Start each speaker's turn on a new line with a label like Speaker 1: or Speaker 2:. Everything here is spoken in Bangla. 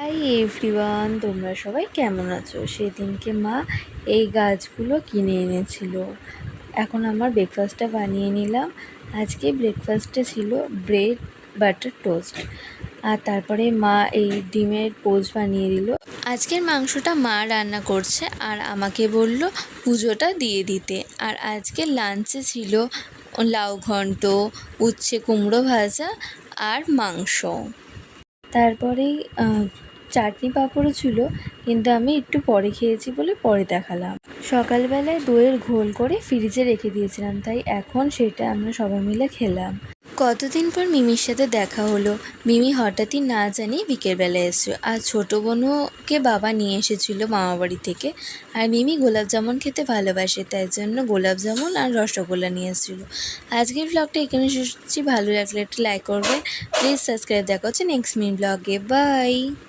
Speaker 1: হাই এভরিওয়ান, তোমরা সবাই কেমন আছো? সেদিনকে মা এই গাছগুলো কিনে এনেছিল। এখন আমার ব্রেকফাস্টটা বানিয়ে নিলাম। আজকে ব্রেকফাস্টে ছিল ব্রেড বাটার টোস্ট, আর তারপরে মা এই ডিমের পোস্ট বানিয়ে দিল। আজকের মাংসটা মা রান্না করছে আর আমাকে বলল পুজোটা দিয়ে দিতে। আর আজকে লাঞ্চে ছিল লাউ ঘন্ট, উচ্ছে কুমড়ো ভাজা আর মাংস। তারপরেই চাটনি পাঁপড়ও ছিল, কিন্তু আমি একটু পরে খেয়েছি বলে পরে দেখালাম। সকালবেলায় দইয়ের ঘোল করে ফ্রিজে রেখে দিয়েছিলাম, তাই এখন সেটা আমরা সবাই মিলে খেলাম। কতদিন পর মিমির সাথে দেখা হলো। মিমি হঠাৎই না জানি বিকেলবেলায় এসেছিল, আর ছোটো বোনকে বাবা নিয়ে এসেছিলো মামাবাড়ি থেকে। আর মিমি গোলাপ জামুন খেতে ভালোবাসে, তাই জন্য গোলাপ জামুন আর রসগোল্লা নিয়ে এসেছিলো। আজকের ব্লগটা এখানে শেষ করছি। ভালো লাগলে একটা লাইক করবেন, প্লিজ সাবস্ক্রাইব। দেখা হচ্ছে নেক্সট মিনি ব্লগে। বাই।